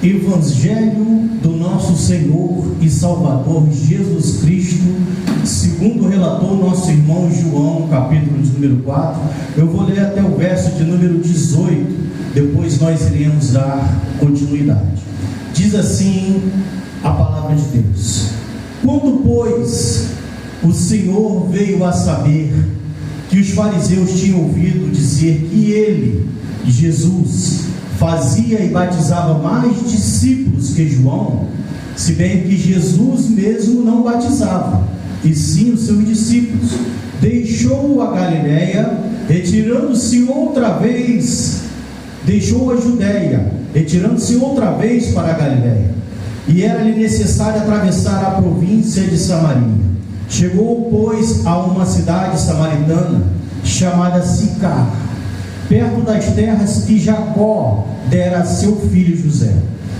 Evangelho do nosso Senhor e Salvador Jesus Cristo, segundo relatou nosso irmão João, capítulo de número 4. Eu vou ler até o verso de número 18, depois nós iremos dar continuidade. Diz assim a palavra de Deus: quando, pois, o Senhor veio a saber que os fariseus tinham ouvido dizer que ele, Jesus, fazia e batizava mais discípulos que João, se bem que Jesus mesmo não batizava, e sim os seus discípulos, deixou a Galileia, retirando-se outra vez, deixou a Judéia, retirando-se outra vez para a Galileia, e era-lhe necessário atravessar a província de Samaria. Chegou, pois, a uma cidade samaritana, chamada Sicar, perto das terras que Jacó dera a seu filho José.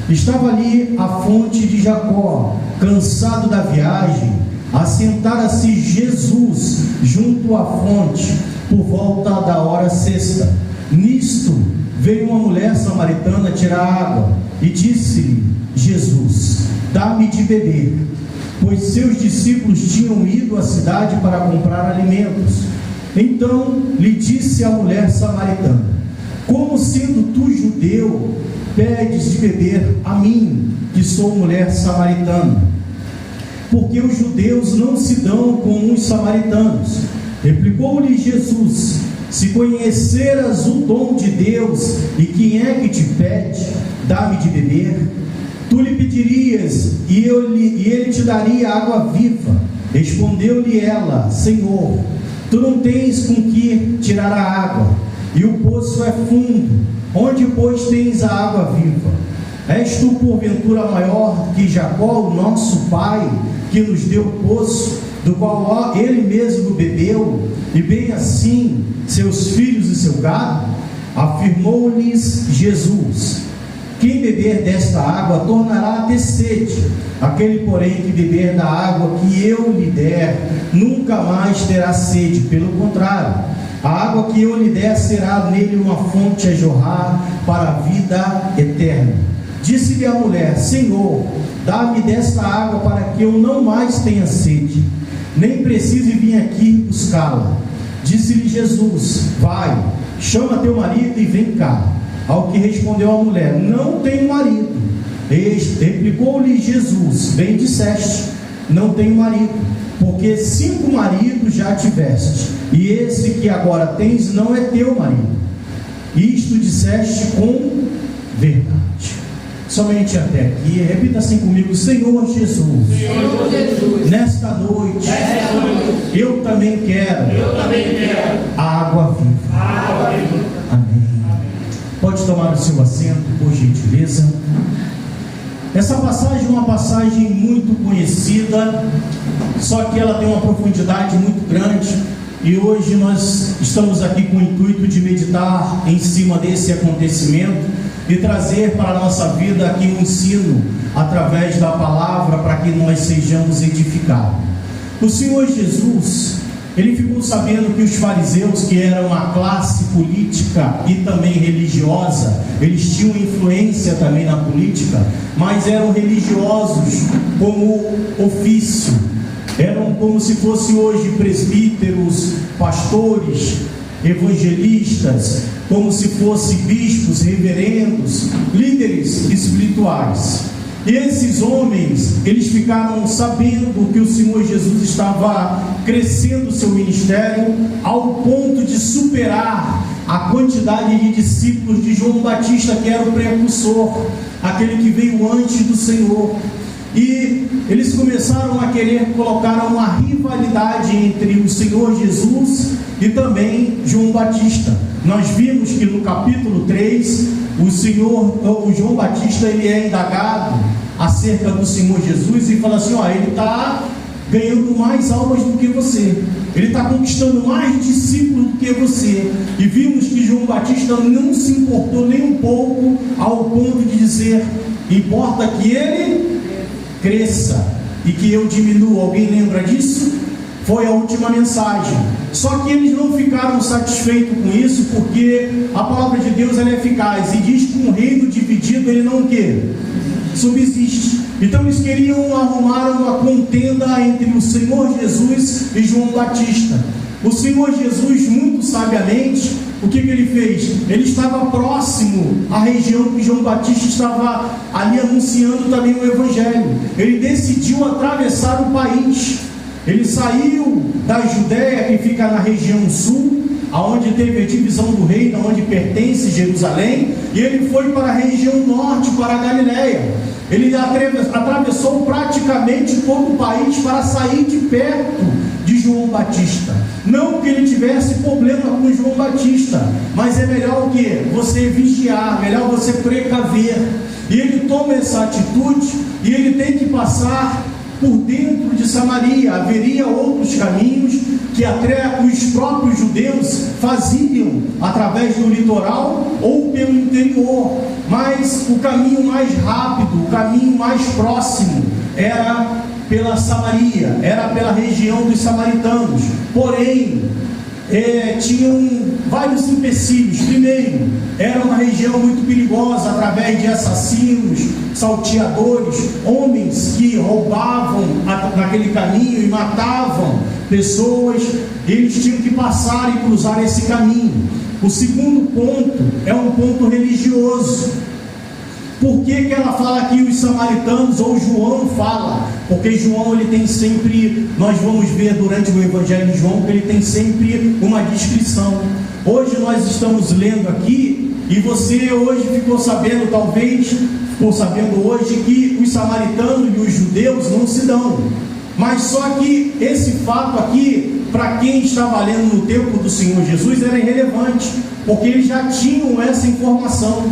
Estava ali a fonte de Jacó. Cansado da viagem, assentara-se Jesus junto à fonte, por volta da hora sexta. Nisto veio uma mulher samaritana tirar água, e disse-lhe Jesus: dá-me de beber, pois seus discípulos tinham ido à cidade para comprar alimentos. Então lhe disse a mulher samaritana: como sendo tu judeu, pedes de beber a mim, que sou mulher samaritana? Porque os judeus não se dão com os samaritanos. Replicou-lhe Jesus: se conheceras o dom de Deus, e quem é que te pede, dá-me de beber, tu lhe pedirias, e ele te daria água viva. Respondeu-lhe ela: Senhor, tu não tens com que tirar a água, e o poço é fundo. Onde, pois, tens a água viva? És tu, porventura, maior que Jacó, o nosso pai, que nos deu o poço, do qual ele mesmo bebeu, e bem assim seus filhos e seu gado? Afirmou-lhes Jesus: quem beber desta água tornará a ter sede. Aquele, porém, que beber da água que eu lhe der, nunca mais terá sede. Pelo contrário, a água que eu lhe der será nele uma fonte a jorrar para a vida eterna. Disse-lhe a mulher: Senhor, dá-me desta água para que eu não mais tenha sede, nem precise vir aqui buscá-la. Disse-lhe Jesus: vai, chama teu marido e vem cá. Ao que respondeu a mulher: não tenho marido. Replicou-lhe Jesus: bem disseste, não tenho marido, porque 5 maridos já tiveste, e esse que agora tens não é teu marido. Isto disseste com verdade. Somente até aqui. Repita assim comigo: Senhor Jesus, Senhor Jesus, nesta noite, eu também quero a água viva. Amém. Pode tomar o seu assento, por gentileza. Essa passagem é uma passagem muito conhecida, só que ela tem uma profundidade muito grande, e hoje nós estamos aqui com o intuito de meditar em cima desse acontecimento e trazer para a nossa vida aqui um ensino através da palavra, para que nós sejamos edificados. O Senhor Jesus, ele ficou sabendo que os fariseus, que eram uma classe política e também religiosa, eles tinham influência também na política, mas eram religiosos como ofício, eram como se fosse hoje presbíteros, pastores, evangelistas, como se fossem bispos, reverendos, líderes espirituais. E esses homens, eles ficaram sabendo que o Senhor Jesus estava crescendo o seu ministério ao ponto de superar a quantidade de discípulos de João Batista, que era o precursor, aquele que veio antes do Senhor. E eles começaram a querer colocar uma rivalidade entre o Senhor Jesus e também João Batista. Nós vimos que no capítulo 3, o João Batista, ele é indagado acerca do Senhor Jesus e fala assim: ele está ganhando mais almas do que você, ele está conquistando mais discípulos do que você. E vimos que João Batista não se importou nem um pouco, ao ponto de dizer: importa que ele cresça e que eu diminua. Alguém lembra disso? Foi a última mensagem. Só que eles não ficaram satisfeitos com isso, porque a palavra de Deus, ela é eficaz e diz que um reino dividido, ele não quer. subsiste. Então eles queriam arrumar uma contenda entre o Senhor Jesus e João Batista. O Senhor Jesus, muito sabiamente, o que ele fez? Ele estava próximo à região que João Batista estava ali anunciando também o Evangelho. Ele decidiu atravessar o país. Ele saiu da Judéia, que fica na região sul, aonde teve a divisão do reino, onde pertence Jerusalém, e ele foi para a região norte, para a Galileia. Ele atravessou praticamente todo o país para sair de perto de João Batista. Não que ele tivesse problema com João Batista, mas é melhor o que? Você vigiar, melhor você precaver. E ele toma essa atitude e ele tem que passar por dentro de Samaria. Haveria outros caminhos que até os próprios judeus faziam através do litoral ou pelo interior, mas o caminho mais rápido, o caminho mais próximo era pela Samaria, era pela região dos samaritanos. Porém, tinham vários empecilhos. Primeiro, era uma região muito perigosa, através de assassinos, salteadores, homens que roubavam naquele caminho e matavam pessoas. Eles tinham que passar e cruzar esse caminho. O segundo ponto é um ponto religioso. Por que ela fala aqui os samaritanos, ou João fala? Porque João, ele tem sempre, nós vamos ver durante o Evangelho de João, que ele tem sempre uma descrição. Hoje nós estamos lendo aqui, e você hoje ficou sabendo, talvez, ficou sabendo hoje, que os samaritanos e os judeus não se dão. Mas só que esse fato aqui, para quem estava lendo no tempo do Senhor Jesus, era irrelevante, porque eles já tinham essa informação.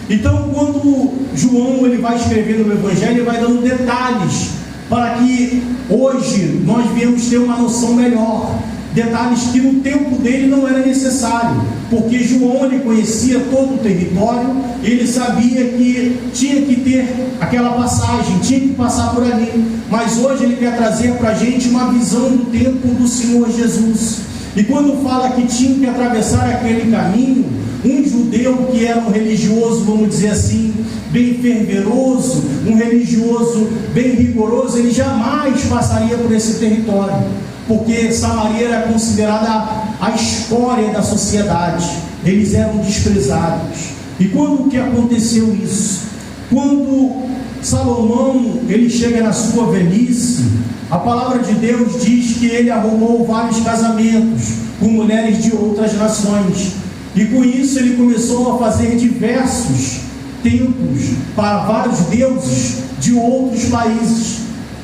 Então, quando João ele vai escrever no Evangelho, ele vai dando detalhes para que hoje nós viemos ter uma noção melhor. Detalhes que no tempo dele não era necessário, porque João ele conhecia todo o território, ele sabia que tinha que ter aquela passagem, tinha que passar por ali. Mas hoje ele quer trazer para a gente uma visão do tempo do Senhor Jesus. E quando fala que tinha que atravessar aquele caminho, um judeu que era um religioso, vamos dizer assim, bem fervoroso, um religioso bem rigoroso, ele jamais passaria por esse território, porque Samaria era considerada a escória da sociedade. Eles eram desprezados. E quando que aconteceu isso? Quando Salomão ele chega na sua velhice, a palavra de Deus diz que ele arrumou vários casamentos com mulheres de outras nações. E com isso ele começou a fazer diversos templos para vários deuses de outros países.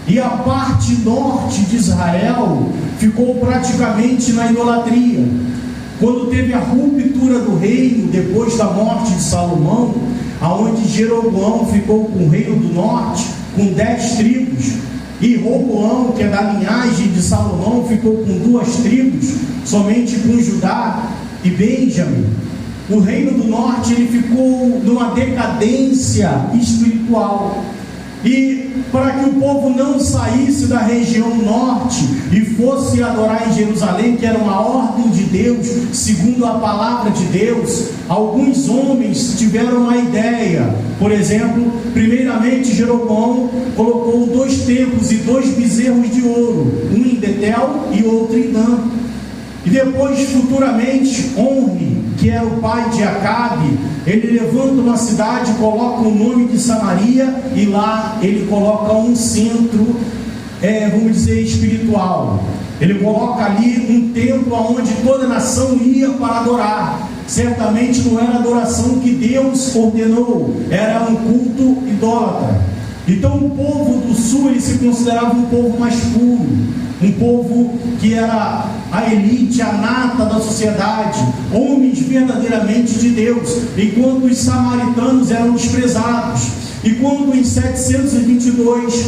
E a parte norte de Israel ficou praticamente na idolatria. Quando teve a ruptura do reino, depois da morte de Salomão, aonde Jeroboão ficou com o reino do norte, com 10 tribos, e Roboão, que é da linhagem de Salomão, ficou com 2 tribos, somente com Judá e Benjamim. O reino do norte ele ficou numa decadência espiritual. E para que o povo não saísse da região norte e fosse adorar em Jerusalém, que era uma ordem de Deus, segundo a palavra de Deus, alguns homens tiveram uma ideia. Por exemplo, primeiramente Jeroboão colocou 2 templos e 2 bezerros de ouro, um em Betel e outro em Dan. E depois, futuramente, Omri, que era o pai de Acabe, ele levanta uma cidade, coloca o nome de Samaria, e lá ele coloca um centro, vamos dizer, espiritual. Ele coloca ali um templo onde toda a nação ia para adorar. Certamente não era a adoração que Deus ordenou, era um culto idólatra. Então o povo do sul ele se considerava um povo mais puro, um povo que era a elite, a nata da sociedade, homens verdadeiramente de Deus, enquanto os samaritanos eram desprezados. E quando em 722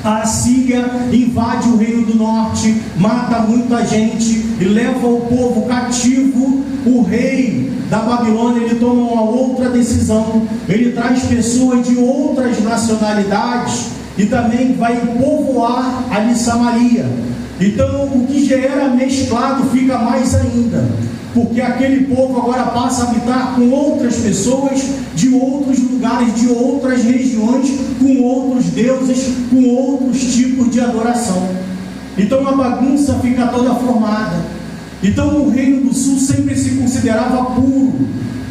a Assíria invade o reino do norte, mata muita gente e leva o povo cativo, o rei da Babilônia ele toma uma outra decisão. Ele traz pessoas de outras nacionalidades e também vai povoar ali Samaria. Então o que já era mesclado fica mais ainda, porque aquele povo agora passa a habitar com outras pessoas de outros lugares, de outras regiões, com outros deuses, com outros tipos de adoração. Então a bagunça fica toda formada. Então o reino do sul sempre se considerava puro,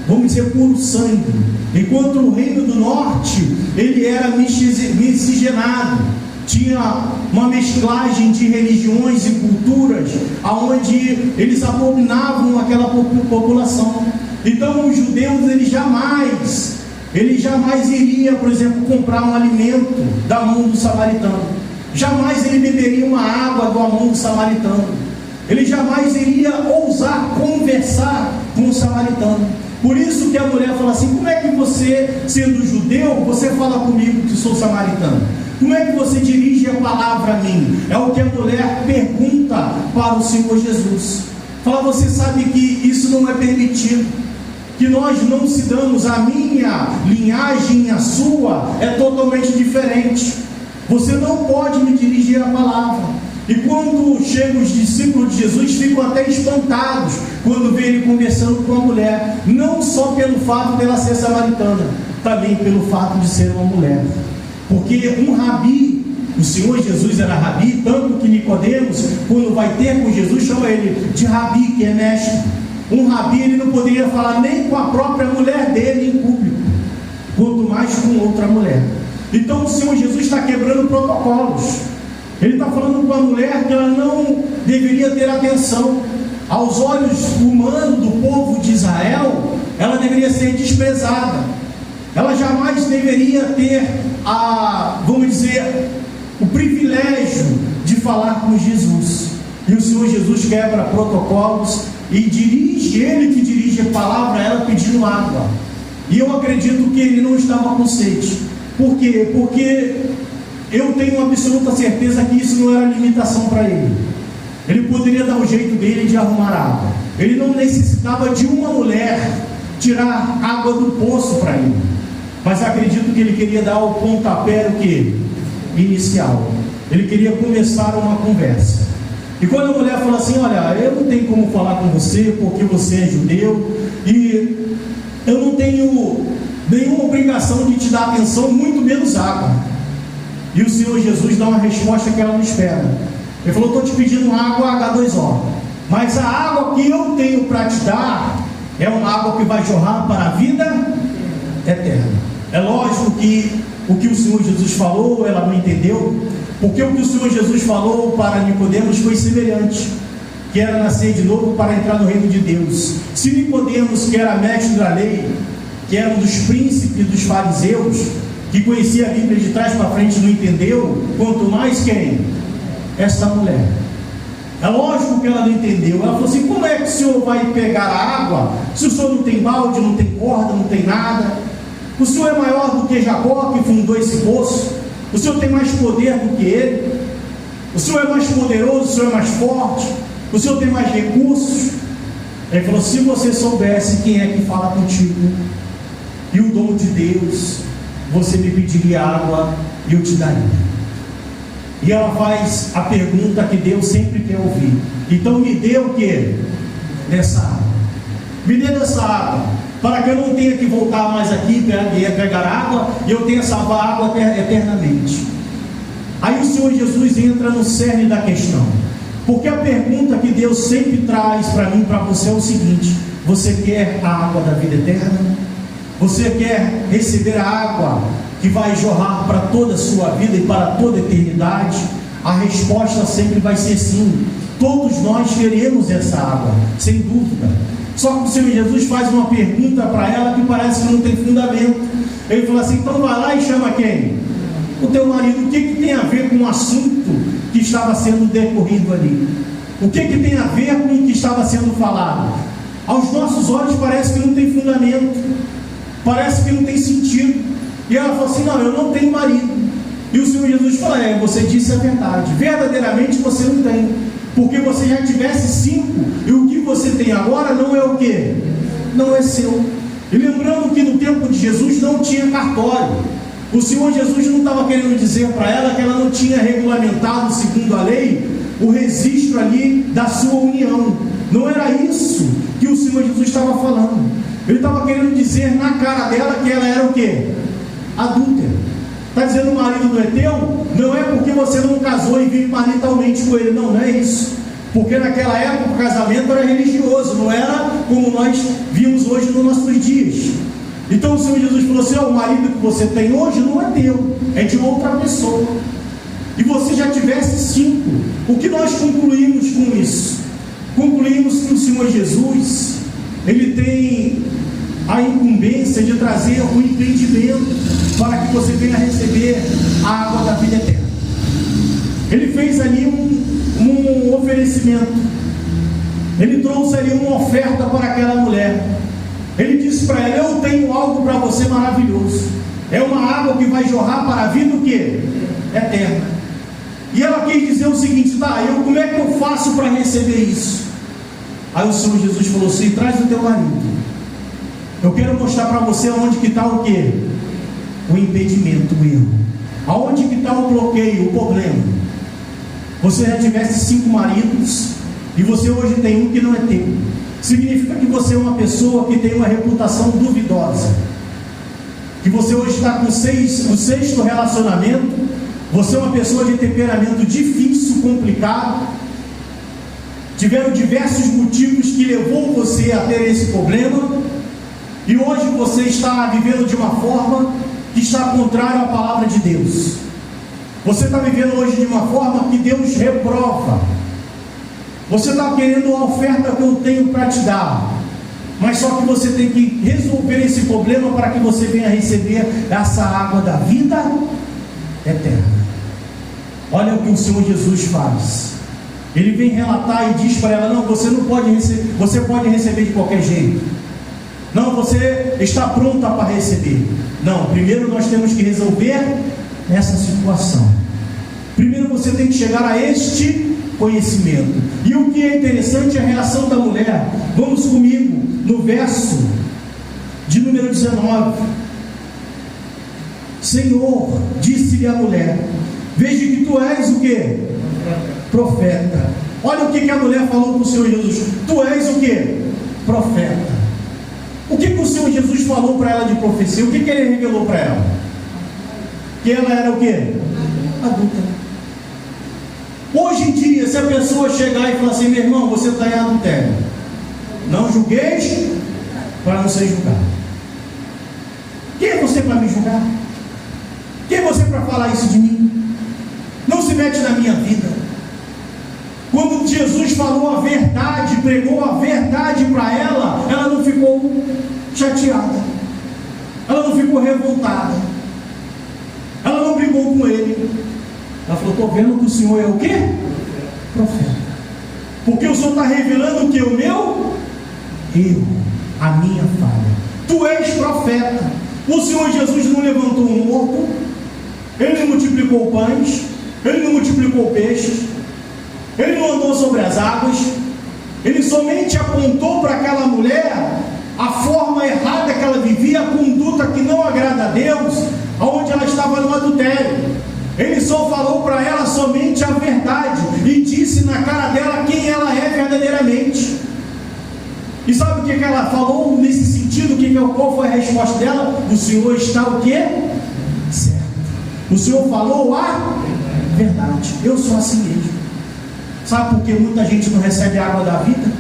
vamos dizer puro sangue, enquanto o reino do norte ele era miscigenado, tinha uma mesclagem de religiões e culturas, aonde eles abominavam aquela população. Então os judeus eles jamais iria, por exemplo, comprar um alimento da mão do samaritano, jamais ele beberia uma água da mão do samaritano, ele jamais iria ousar conversar com o samaritano. Por isso que a mulher fala assim: como é que você, sendo judeu, você fala comigo que sou samaritano? Como é que você dirige a palavra a mim? É o que a mulher pergunta para o Senhor Jesus. Fala: você sabe que isso não é permitido, que nós não se damos, a minha linhagem e a sua é totalmente diferente. Você não pode me dirigir a palavra. E quando chegam os discípulos de Jesus, ficam até espantados quando vê ele conversando com a mulher, não só pelo fato dela ser samaritana, também pelo fato de ser uma mulher. Porque um rabi, o Senhor Jesus era rabi, tanto que Nicodemos, quando vai ter com Jesus, chama ele de rabi, que é mestre. Um rabi, ele não poderia falar nem com a própria mulher dele em público, quanto mais com outra mulher. Então o Senhor Jesus está quebrando protocolos. Ele está falando com a mulher que ela não deveria ter atenção. Aos olhos humanos do povo de Israel, ela deveria ser desprezada. Ela jamais deveria ter vamos dizer, o privilégio de falar com Jesus. E o Senhor Jesus quebra protocolos e ele que dirige a palavra a ela pedindo água. E eu acredito que ele não estava com sede. Por quê? Porque eu tenho absoluta certeza que isso não era limitação para ele. Ele poderia dar um jeito dele de arrumar água. Ele não necessitava de uma mulher tirar água do poço para ele. Mas acredito que ele queria dar o pontapé inicial. Ele queria começar uma conversa. E quando a mulher fala assim: olha, eu não tenho como falar com você porque você é judeu e eu não tenho nenhuma obrigação de te dar atenção, muito menos água. E o Senhor Jesus dá uma resposta que ela não espera. Ele falou: estou te pedindo água H2O, mas a água que eu tenho para te dar é uma água que vai jorrar para a vida eterna. É lógico que o que o Senhor Jesus falou, ela não entendeu, porque o que o Senhor Jesus falou para Nicodemos foi semelhante, que era nascer de novo para entrar no reino de Deus. Se Nicodemos, que era mestre da lei, que era um dos príncipes dos fariseus, que conhecia a Bíblia de trás para frente, não entendeu, quanto mais quem? Esta mulher. É lógico que ela não entendeu. Ela falou assim: como é que o senhor vai pegar a água, se o senhor não tem balde, não tem corda, não tem nada? O senhor é maior do que Jacó, que fundou esse poço? O senhor tem mais poder do que ele? O senhor é mais poderoso, o senhor é mais forte, o senhor tem mais recursos? Ele falou: se você soubesse quem é que fala contigo e o dom de Deus, você me pediria água e eu te daria. E ela faz a pergunta que Deus sempre quer ouvir: então me dê o que? Dessa água. Me dê dessa água, para que eu não tenha que voltar mais aqui e pegar água, e eu tenha essa água eternamente. Aí o Senhor Jesus entra no cerne da questão, porque a pergunta que Deus sempre traz para mim e para você é o seguinte: você quer a água da vida eterna? Você quer receber a água que vai jorrar para toda a sua vida e para toda a eternidade? A resposta sempre vai ser sim. Todos nós queremos essa água, sem dúvida. Só que o Senhor Jesus faz uma pergunta para ela que parece que não tem fundamento. Ele fala assim: então vai lá e chama quem? O teu marido. O que tem a ver com o assunto que estava sendo decorrido ali? O que tem a ver com o que estava sendo falado? Aos nossos olhos parece que não tem fundamento, parece que não tem sentido. E ela falou assim: não, eu não tenho marido. E o Senhor Jesus fala: você disse a verdade, verdadeiramente você não tem, porque você já tivesse 5, e o que você tem agora não é o que? Não é seu. E lembrando que no tempo de Jesus não tinha cartório. O Senhor Jesus não estava querendo dizer para ela que ela não tinha regulamentado, segundo a lei, o registro ali da sua união. Não era isso que o Senhor Jesus estava falando. Ele estava querendo dizer na cara dela que ela era o quê? Adúltera. Está dizendo o marido não é teu? Não é porque você não casou e vive maritalmente com ele. Não, não é isso. Porque naquela época o casamento era religioso, não era como nós vimos hoje nos nossos dias. Então o Senhor Jesus falou assim: o marido que você tem hoje não é teu, é de outra pessoa. E você já tivesse 5. O que nós concluímos com isso? Concluímos que o Senhor Jesus, Ele tem a incumbência de trazer o entendimento para que você venha receber a água da vida eterna. Ele fez ali um oferecimento. Ele trouxe ali uma oferta para aquela mulher. Ele disse para ela: eu tenho algo para você maravilhoso. É uma água que vai jorrar para a vida o quê? Eterna. E ela quis dizer o seguinte: como é que eu faço para receber isso? Aí o Senhor Jesus falou assim: traz o teu marido. Eu quero mostrar para você onde que está o quê? O impedimento, o erro. Aonde que está o bloqueio, o problema. Você já tivesse 5 maridos e você hoje tem um que não é teu. Significa que você é uma pessoa que tem uma reputação duvidosa. Que você hoje está com o 6º relacionamento. Você é uma pessoa de temperamento difícil, complicado. Tiveram diversos motivos que levou você a ter esse problema. E hoje você está vivendo de uma forma que está contrária à palavra de Deus. Você está vivendo hoje de uma forma que Deus reprova. Você está querendo a oferta que eu tenho para te dar, mas só que você tem que resolver esse problema para que você venha receber essa água da vida eterna. Olha o que o Senhor Jesus faz. Ele vem relatar e diz para ela: não, você não pode receber, você pode receber de qualquer jeito. Não, você está pronta para receber. Não, primeiro nós temos que resolver essa situação. Primeiro você tem que chegar a este conhecimento. E o que é interessante é a reação da mulher. Vamos comigo no verso de número 19. Senhor, disse-lhe a mulher: veja que tu és o quê? Profeta. Olha o que a mulher falou para o Senhor Jesus: tu és o quê? Profeta. O que o Senhor Jesus falou para ela de profecia? O que ele revelou para ela? Que ela era o quê? Adúltera. Hoje em dia, se a pessoa chegar e falar assim: meu irmão, você está em adultério, não julgueis para não ser julgado. Quem é você para me julgar? Quem é você para falar isso de mim? Não se mete na minha vida. Quando Jesus falou a verdade, pregou a verdade para ela, ela não ficou chateada, ela não ficou revoltada, ela não brigou com ele. Ela falou: estou vendo que o Senhor é o quê? Profeta. Porque o Senhor está revelando o que? O meu erro, a minha falha. Tu és profeta. O Senhor Jesus não levantou um morto, Ele não multiplicou pães, Ele não multiplicou peixes, Ele não andou sobre as águas. Ele somente apontou para aquela mulher a forma errada que ela vivia, a conduta que não agrada a Deus, onde ela estava no adultério. Ele só falou para ela somente a verdade e disse na cara dela quem ela é verdadeiramente. E sabe o que ela falou nesse sentido? Qual foi a resposta dela? O Senhor está o quê? Certo. O Senhor falou a verdade. Eu sou assim mesmo. Sabe por que muita gente não recebe a água da vida?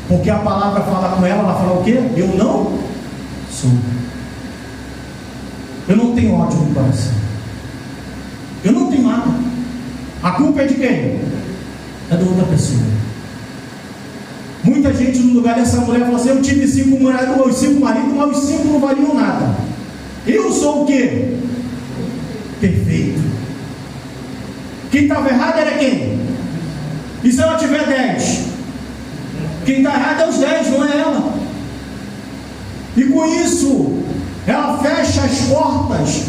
Porque a palavra fala com ela, ela fala o quê? Eu não sou. Eu não tenho ódio no coração. Eu não tenho nada. A culpa é de quem? É da outra pessoa. Muita gente no lugar dessa mulher fala assim: eu tive 5 maridos, mas os 5 não valiam nada. Eu sou o quê? Perfeito. Quem estava errado era quem? E se ela tiver 10? Quem está errado é os 10, não é ela. E com isso ela fecha as portas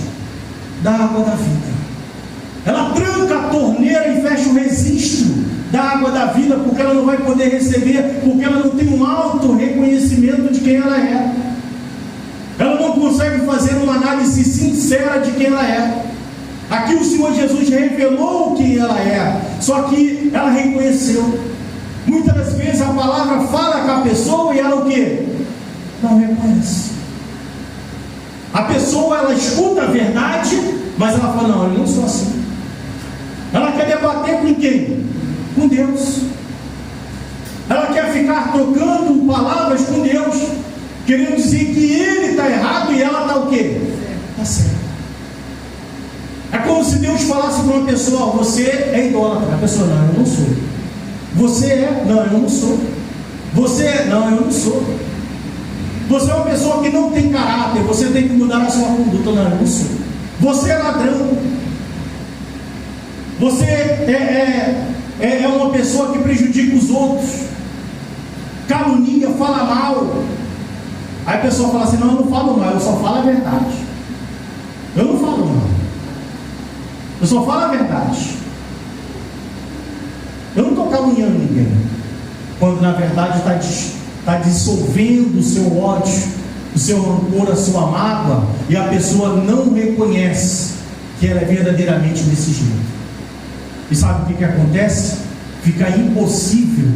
da água da vida. Ela tranca a torneira e fecha o registro da água da vida, porque ela não vai poder receber, porque ela não tem um alto reconhecimento de quem ela é. Ela não consegue fazer uma análise sincera de quem ela é. Aqui o Senhor Jesus revelou quem ela é. só que ela reconheceu. Muitas das vezes a palavra fala com a pessoa e ela o quê? Não reconhece. A pessoa, ela escuta a verdade, mas ela fala, não, eu não sou assim. Ela quer debater com quem? Com Deus. Ela quer ficar trocando palavras com Deus, querendo dizer que ele está errado e ela está o quê? Está certo. É como se Deus falasse para uma pessoa, você é idólatra. A pessoa, não, eu não sou. Você é? Não, eu não sou. Você é? Não, eu não sou. Você é uma pessoa que não tem caráter, você tem que mudar a sua conduta. Não, eu não sou. Você é ladrão. Você é uma pessoa que prejudica os outros, calunia, fala mal. Aí a pessoa fala assim, não, eu não falo mal, eu só falo a verdade. Eu não falo mal, eu só falo a verdade. Eu não estou caluniando ninguém, quando na verdade está dissolvendo o seu ódio, o seu rancor, a sua mágoa, e a pessoa não reconhece que ela é verdadeiramente desse jeito. E sabe o que acontece? Fica impossível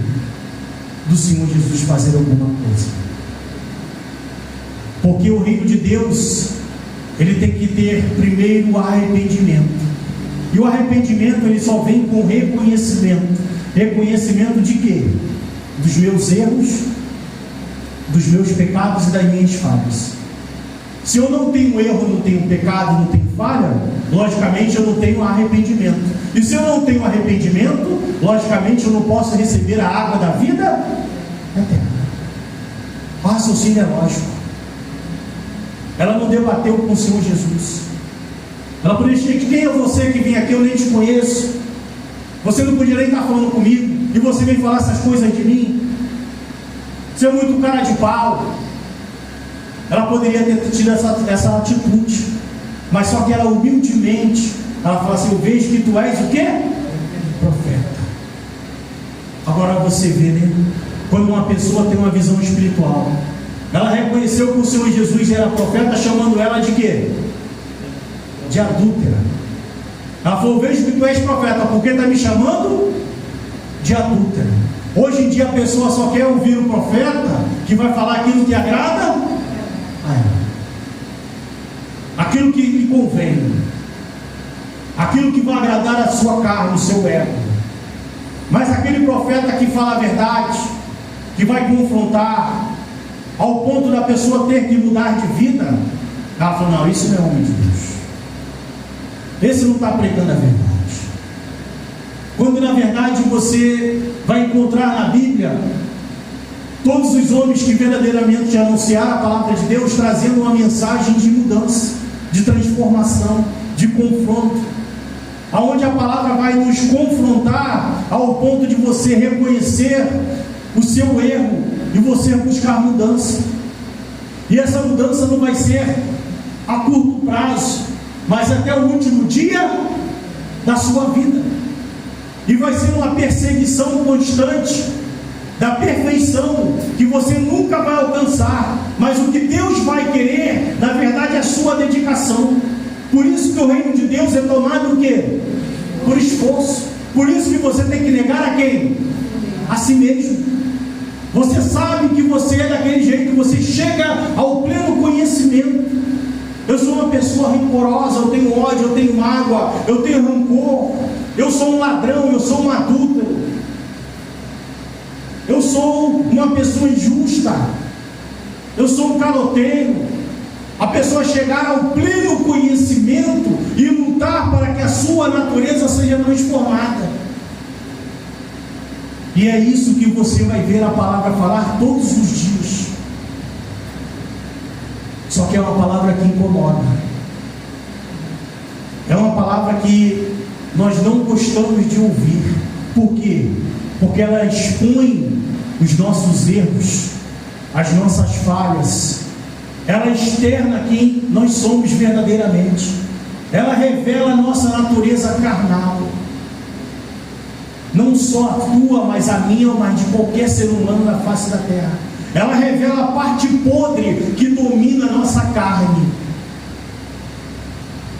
do Senhor Jesus fazer alguma coisa, porque o reino de Deus, ele tem que ter primeiro o arrependimento. E o arrependimento, ele só vem com reconhecimento. Reconhecimento de quê? Dos meus erros, dos meus pecados e das minhas falhas. Se eu não tenho erro, não tenho pecado, não tenho falha, logicamente eu não tenho arrependimento. E se eu não tenho arrependimento, logicamente eu não posso receber a água da vida eterna. O raciocínio é lógico. Ela não debateu com o Senhor Jesus. Ela podia dizer, quem é você que vem aqui? Eu nem te conheço. Você não podia nem estar falando comigo, e você vem falar essas coisas de mim. Você é muito cara de pau. Ela poderia ter tido essa atitude, mas só que ela humildemente, ela fala assim, eu vejo que tu és o quê? Profeta. Agora você vê, né? Quando uma pessoa tem uma visão espiritual, ela reconheceu que o Senhor Jesus era profeta, chamando ela de quê? De adúltera. Ela falou, vejo que tu és profeta, porque está me chamando de adúltera. Hoje em dia a pessoa só quer ouvir o profeta que vai falar aquilo que agrada a ela, aquilo que lhe convém, aquilo que vai agradar a sua carne, o seu ego. Mas aquele profeta que fala a verdade, que vai confrontar, ao ponto da pessoa ter que mudar de vida, ela falou, não, isso não é homem de Deus. Esse não está pregando a verdade. Quando na verdade você vai encontrar na Bíblia todos os homens que verdadeiramente anunciaram a palavra de Deus, trazendo uma mensagem de mudança, de transformação, de confronto, aonde a palavra vai nos confrontar ao ponto de você reconhecer o seu erro e você buscar mudança. E essa mudança não vai ser a curto prazo, mas até o último dia da sua vida. E vai ser uma perseguição constante da perfeição que você nunca vai alcançar. Mas o que Deus vai querer, na verdade, é a sua dedicação. Por isso que o reino de Deus é tomado o quê? Por esforço. Por isso que você tem que negar a quem? A si mesmo. Você sabe que você é daquele jeito, você chega ao pleno conhecimento. Eu sou uma pessoa rancorosa, eu tenho ódio, eu tenho mágoa, eu tenho rancor, eu sou um ladrão, eu sou um adúltero, eu sou uma pessoa injusta, eu sou um caloteiro. A pessoa chegar ao pleno conhecimento e lutar para que a sua natureza seja transformada. E é isso que você vai ver a palavra falar todos os dias. Só que é uma palavra que incomoda. É uma palavra que nós não gostamos de ouvir. Por quê? Porque ela expõe os nossos erros, as nossas falhas. Ela externa quem nós somos verdadeiramente. Ela revela a nossa natureza carnal. Não só a tua, mas a minha, mas de qualquer ser humano na face da terra. Ela revela a parte podre que domina a nossa carne,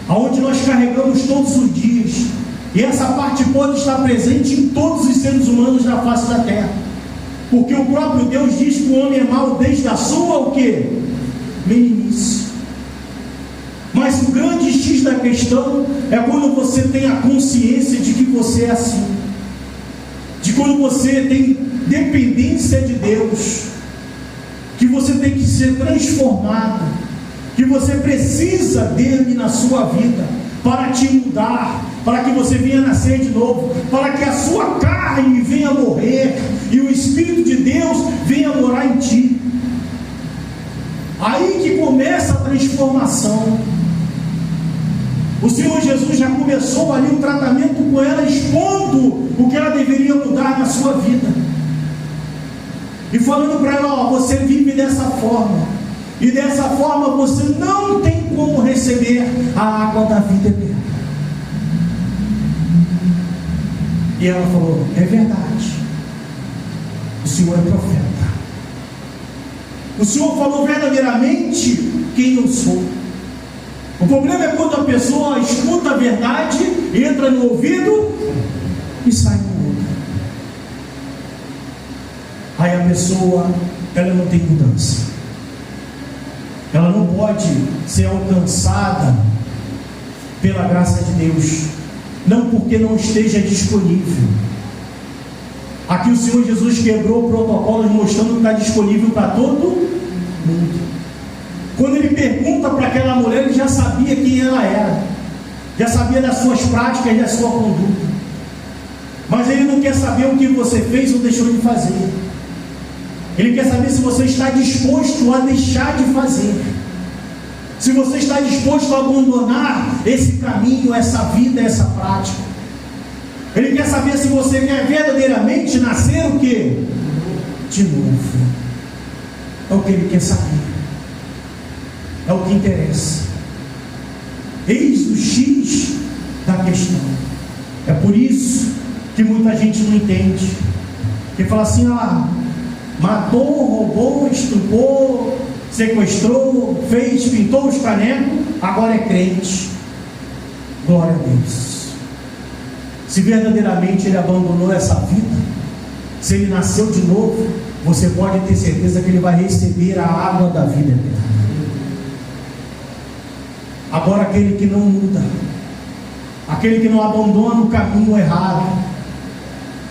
aonde nós carregamos todos os dias. E essa parte pode estar presente em todos os seres humanos na face da terra. Porque o próprio Deus diz que o homem é mau desde a sua o quê? Meninice. Mas o grande X da questão é quando você tem a consciência de que você é assim. De quando você tem dependência de Deus. Que você tem que ser transformado. Que você precisa dele na sua vida para te mudar, para que você venha nascer de novo, para que a sua carne venha morrer e o Espírito de Deus venha morar em ti. Aí que começa a transformação. O Senhor Jesus já começou ali o tratamento com ela, expondo o que ela deveria mudar na sua vida e falando para ela: ó, você vive dessa forma, e dessa forma você não tem como receber a água da vida eterna. E ela falou: é verdade, o Senhor é profeta, o Senhor falou verdadeiramente quem eu sou. O problema é quando a pessoa escuta a verdade, entra no ouvido e sai no outro. Aí a pessoa, ela não tem mudança. Ela não pode ser alcançada pela graça de Deus, não porque não esteja disponível. Aqui o Senhor Jesus quebrou protocolos, mostrando que está disponível para todo mundo. Quando ele pergunta para aquela mulher, ele já sabia quem ela era, já sabia das suas práticas e da sua conduta, mas ele não quer saber o que você fez ou deixou de fazer. Ele quer saber se você está disposto a deixar de fazer, se você está disposto a abandonar esse caminho, essa vida, essa prática. Ele quer saber se você quer verdadeiramente nascer o quê? De novo. É o que ele quer saber, é o que interessa. Eis o X da questão. É por isso que muita gente não entende, que fala assim: ah, matou, roubou, estuprou, sequestrou, fez, pintou os canecos, agora é crente. Glória a Deus. Se verdadeiramente ele abandonou essa vida, se ele nasceu de novo, você pode ter certeza que ele vai receber a água da vida eterna. Agora aquele que não muda, aquele que não abandona o caminho errado,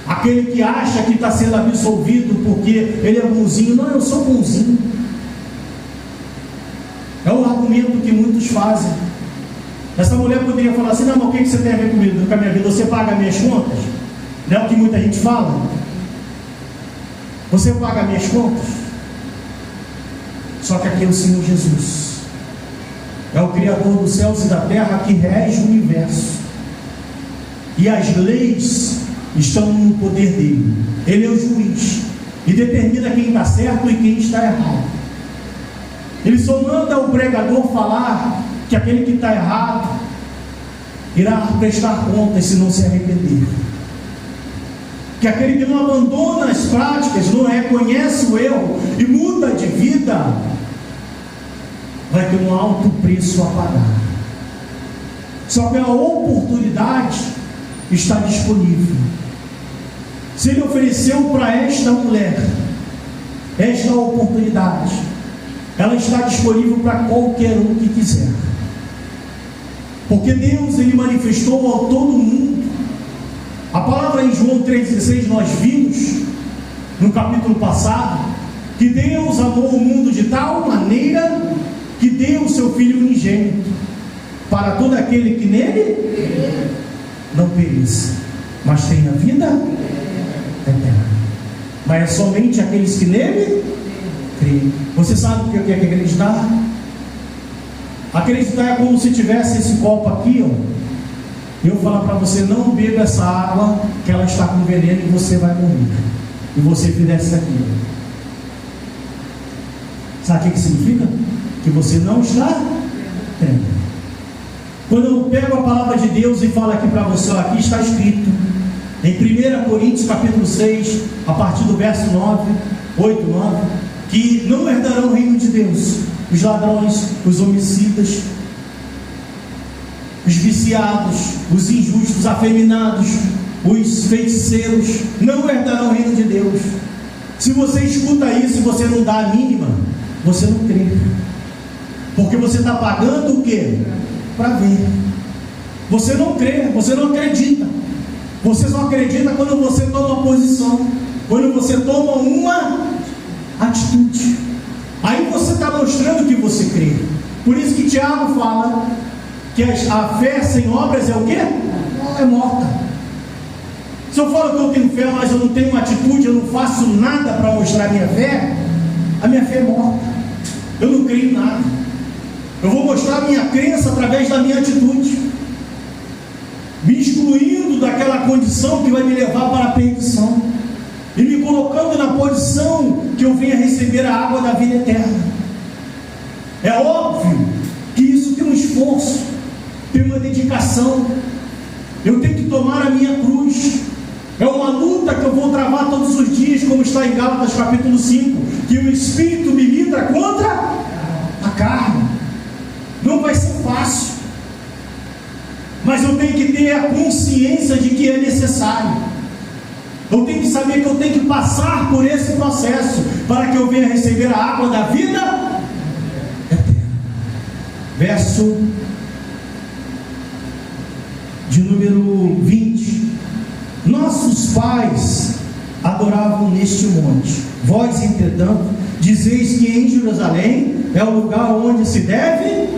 aquele que acha que está sendo absolvido porque ele é bonzinho. Não, eu sou bonzinho. É o argumento que muitos fazem. Essa mulher poderia falar assim: não, mas o que você tem a ver comigo, com a minha vida? Você paga minhas contas? Não é o que muita gente fala? Você paga minhas contas? Só que aqui é o Senhor Jesus, é o Criador dos céus e da terra, que rege o universo, e as leis estão no poder dele. Ele é o juiz e determina quem está certo e quem está errado. Ele só manda o pregador falar que aquele que está errado irá prestar contas se não se arrepender, que aquele que não abandona as práticas, não reconhece o erro e muda de vida, vai ter um alto preço a pagar. Só que a oportunidade está disponível. Se ele ofereceu para esta mulher esta oportunidade, ela está disponível para qualquer um que quiser. Porque Deus, ele manifestou a todo mundo. A palavra em João 3,16 nós vimos no capítulo passado que Deus amou o mundo de tal maneira que deu o seu Filho unigênito, para todo aquele que nele não pereça, mas tenha vida eterna. Mas é somente aqueles que nele creem. Você sabe o que é acreditar? Acreditar é como se tivesse esse copo aqui, ó, e eu falar para você: não beba essa água, que ela está com veneno e você vai morrer. E você fizesse aquilo. Sabe o que significa? Que você não está tendo. Quando eu pego a palavra de Deus e falo aqui para você, ó, aqui está escrito em 1 Coríntios capítulo 6, a partir do verso 8, 9, que não herdarão o reino de Deus os ladrões, os homicidas, os viciados, os injustos, os afeminados, os feiticeiros não herdarão o reino de Deus. Se você escuta isso e você não dá a mínima, você não crê, porque você está pagando o quê? Para ver. Você não crê, você não acredita. Você só acredita quando você toma posição, quando você toma uma atitude. Aí você está mostrando que você crê. Por isso que Tiago fala que a fé sem obras é o quê? É morta. Se eu falo que eu tenho fé, mas eu não tenho uma atitude, eu não faço nada para mostrar minha fé, a minha fé é morta. Eu não creio em nada. Eu vou mostrar a minha crença através da minha atitude, me excluindo daquela condição que vai me levar para a perdição, e me colocando na posição que eu venha receber a água da vida eterna. É óbvio que isso tem um esforço, tem uma dedicação. Eu tenho que tomar a minha cruz. É uma luta que eu vou travar todos os dias, como está em Gálatas capítulo 5, que o Espírito milita contra a carne. Não vai ser fácil, mas eu tenho que ter a consciência de que é necessário. Eu tenho que saber que eu tenho que passar por esse processo para que eu venha receber a água da vida eterna. Verso de número 20. Nossos pais adoravam neste monte. Vós, entretanto, dizeis que em Jerusalém é o lugar onde se deve.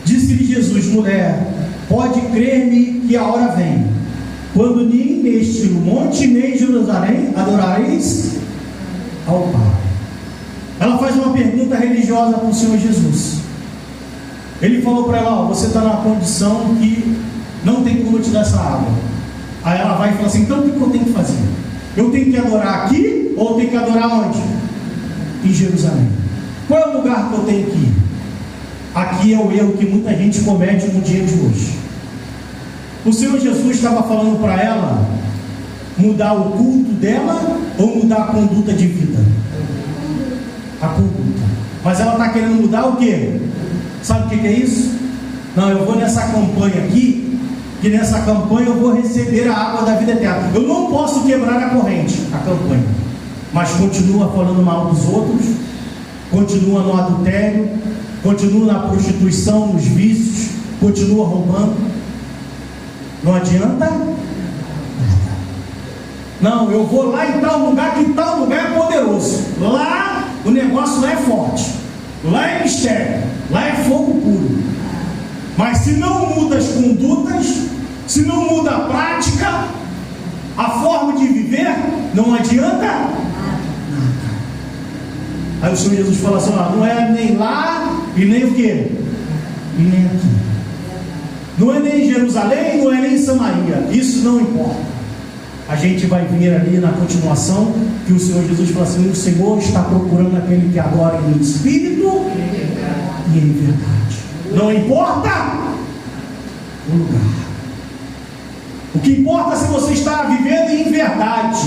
Disse-lhe Jesus: mulher, pode crer-me que a hora vem, quando nem neste monte, nem em Jerusalém adorareis ao Pai. Ela faz uma pergunta religiosa para o Senhor Jesus. Ele falou para ela: ó, você está numa condição que não tem como te dar essa água. Aí ela vai e fala assim: então o que eu tenho que fazer? Eu tenho que adorar aqui ou eu tenho que adorar onde? Em Jerusalém. Qual é o lugar que eu tenho que ir? Aqui é o erro que muita gente comete no dia de hoje. O Senhor Jesus estava falando para ela mudar o culto dela ou mudar a conduta de vida? A conduta. Mas ela está querendo mudar o quê? Sabe o que é isso? Não, eu vou nessa campanha aqui, que nessa campanha eu vou receber a água da vida eterna. Eu não posso quebrar a corrente, a campanha, mas continua falando mal dos outros, continua no adultério, continua na prostituição, nos vícios, continua roubando. Não adianta? Não, eu vou lá em tal lugar, que tal lugar é poderoso. Lá o negócio lá é forte, lá é mistério, lá é fogo puro. Mas se não muda as condutas, se não muda a prática, a forma de viver, não adianta nada. Aí o Senhor Jesus fala assim: ó, não é nem lá e nem o quê? E nem aqui. Não é nem em Jerusalém, não é nem em Samaria. Isso não importa. A gente vai ver ali na continuação que o Senhor Jesus fala assim: o Senhor está procurando aquele que adora em espírito e em verdade. Não importa o lugar. O que importa é se você está vivendo em verdade.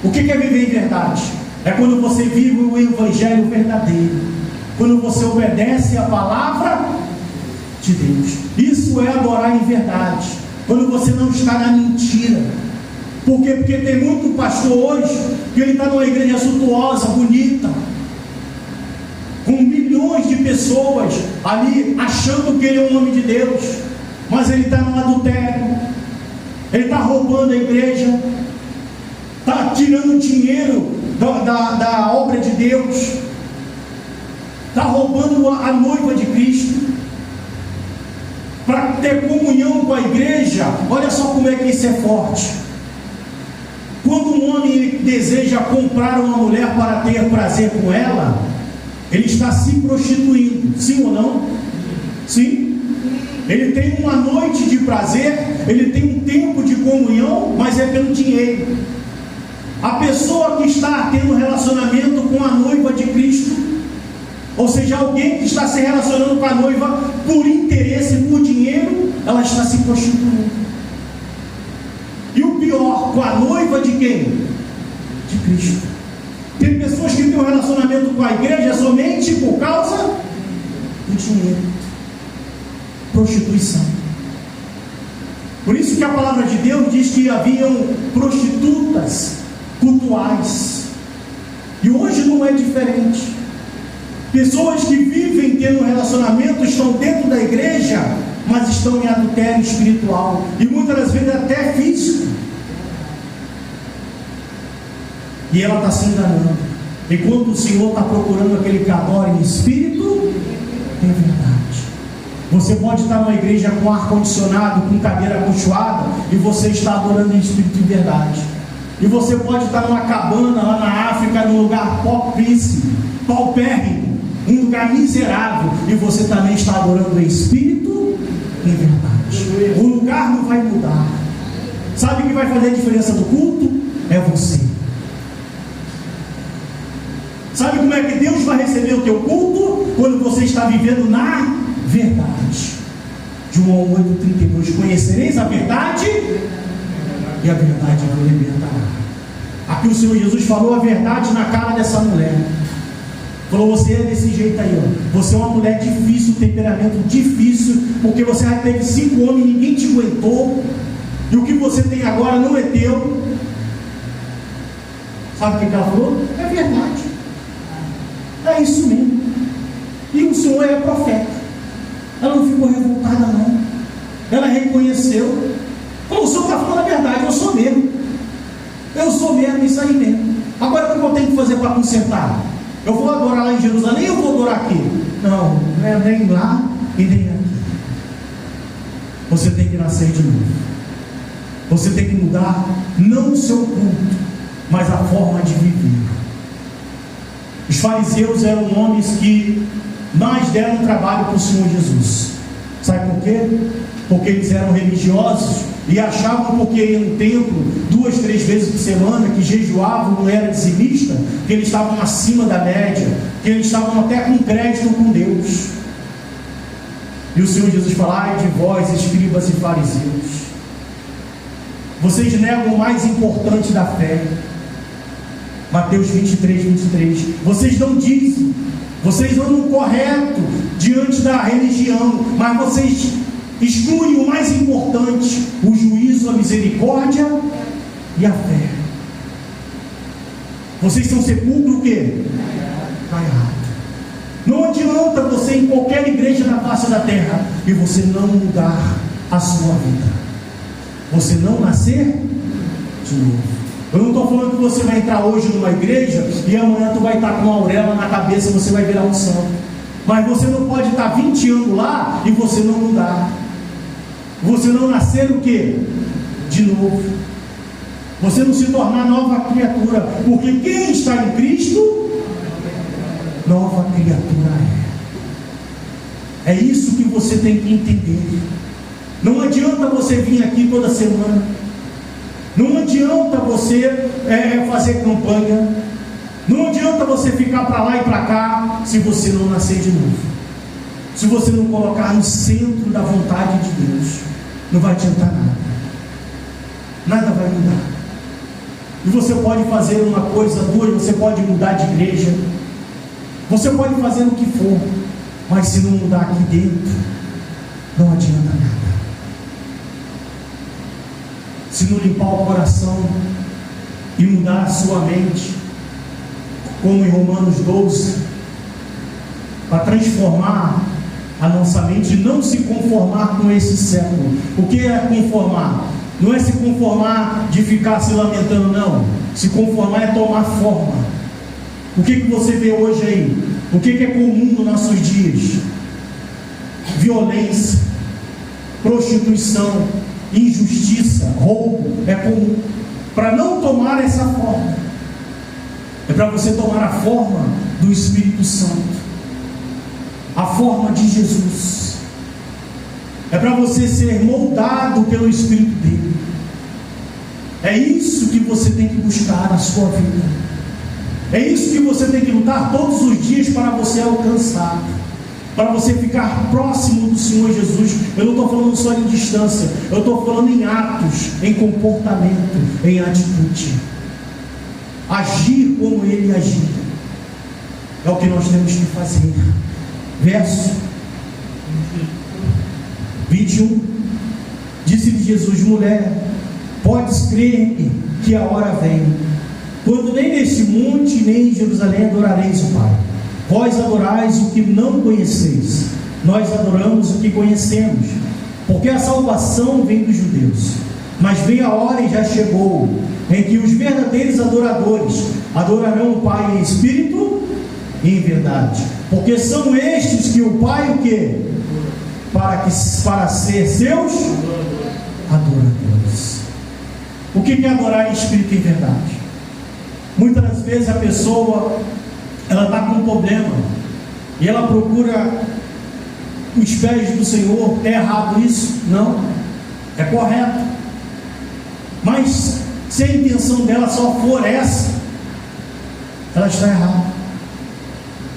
O que é viver em verdade? É quando você vive o evangelho verdadeiro, quando você obedece a palavra de Deus. Isso é adorar em verdade, quando você não está na mentira. Por quê? Porque tem muito pastor hoje que ele está numa igreja suntuosa, bonita, com milhões de pessoas ali achando que ele é um homem de Deus, mas ele está no adultério, ele está roubando a igreja, está tirando dinheiro da obra de Deus, está roubando a noiva de Cristo para ter comunhão com a igreja. Olha só como é que isso é forte. Quando um homem deseja comprar uma mulher para ter prazer com ela, ele está se prostituindo, sim ou não? Sim. Ele tem uma noite de prazer, ele tem um tempo de comunhão, mas é pelo dinheiro. A pessoa que está tendo relacionamento com a noiva de Cristo, ou seja, alguém que está se relacionando com a noiva por interesse, por dinheiro, ela está se prostituindo. E o pior, com a noiva de quem? De Cristo. Tem pessoas que têm um relacionamento com a igreja somente por causa do dinheiro. prostituição. Por isso que a palavra de Deus diz que haviam prostitutas cultuais. E hoje não é diferente. Pessoas que vivem tendo um relacionamento, estão dentro da igreja, mas estão em adultério espiritual, e muitas das vezes até físico. E ela está se enganando. Enquanto o Senhor está procurando aquele que adora em espírito, é verdade. Você pode estar numa igreja com ar-condicionado, com cadeira acolchoada, e você está adorando em espírito e verdade. E você pode estar numa cabana lá na África, num lugar paupérrimo, um lugar miserável, e você também está adorando em espírito e em verdade. O lugar não vai mudar. Sabe o que vai fazer a diferença do culto? É você. Sabe como é que Deus vai receber o teu culto? Quando você está vivendo na verdade. João 8,32: conhecereis a verdade, e a verdade vos libertará. Aqui o Senhor Jesus falou a verdade na cara dessa mulher. Falou: você é desse jeito aí, ó. Você é uma mulher difícil, temperamento difícil, porque você já teve 5 homens e ninguém te aguentou, e o que você tem agora não é teu. Sabe o que ela falou? É verdade. É isso mesmo. E o Senhor é profeta. Ela não ficou revoltada, não. Ela reconheceu. Falou: o Senhor está falando a verdade, eu sou mesmo. Eu sou mesmo, isso aí mesmo. Agora o que eu tenho que fazer para consertar? Eu vou adorar lá em Jerusalém, eu vou adorar aqui? Não, não é nem lá e nem aqui. Você tem que nascer de novo. Você tem que mudar não o seu culto, mas a forma de viver. Os fariseus eram homens que mais deram trabalho para o Senhor Jesus. Sabe por quê? Porque eles eram religiosos e achavam, porque iam no templo 2, 3 vezes por semana, que jejuavam, não era dizimista, que eles estavam acima da média, que eles estavam até com crédito com Deus. E o Senhor Jesus fala: ai de vós, escribas e fariseus, vocês negam o mais importante da fé. Mateus 23. Vocês não dizem, vocês andam correto diante da religião, mas vocês excluem o mais importante: o juízo, a misericórdia e a fé. Vocês são sepulcro o quê? Caiado. Não adianta você ir em qualquer igreja na face da terra e você não mudar a sua vida, você não nascer de novo. Eu não estou falando que você vai entrar hoje numa igreja e amanhã tu vai estar com uma auréola na cabeça e você vai virar um santo. Mas você não pode estar 20 anos lá e você não mudar. Você não nascer o quê? De novo. Você não se tornar nova criatura. Porque quem está em Cristo, nova criatura é. É isso que você tem que entender. Não adianta você vir aqui toda semana. Não adianta você fazer campanha. Não adianta você ficar para lá e para cá, se você não nascer de novo. Se você não colocar no centro da vontade de Deus, não vai adiantar nada. Nada vai mudar. E você pode fazer uma coisa, duas, você pode mudar de igreja, você pode fazer o que for, mas se não mudar aqui dentro, não adianta nada. Se não limpar o coração e mudar a sua mente, como em Romanos 12, para transformar a nossa mente e não se conformar com esse século. O que é conformar? Não é se conformar de ficar se lamentando, não. Se conformar é tomar forma. O que você vê hoje aí? O que é comum nos nossos dias? Violência, prostituição, injustiça, roubo, é comum. Para não tomar essa forma, é para você tomar a forma do Espírito Santo, a forma de Jesus. É para você ser moldado pelo Espírito dele. É isso que você tem que buscar na sua vida. É isso que você tem que lutar todos os dias para você alcançar, para você ficar próximo do Senhor Jesus. Eu não estou falando só em distância, eu estou falando em atos, em comportamento, em atitude. Agir como ele agia é o que nós temos que fazer. Verso 21. Disse-lhe Jesus: mulher, podes crer-me que a hora vem, quando nem neste monte, nem em Jerusalém adorareis o Pai. Vós adorais o que não conheceis, nós adoramos o que conhecemos, porque a salvação vem dos judeus. Mas vem a hora, e já chegou, em que os verdadeiros adoradores adorarão o Pai em espírito e em verdade, porque são estes que o Pai o quê? Para ser seus adoradores. O que é adorar em espírito e em verdade? Muitas das vezes a pessoa, ela está com um problema e ela procura os pés do Senhor. É errado isso? Não, é correto. Mas se a intenção dela só for essa, ela está errada.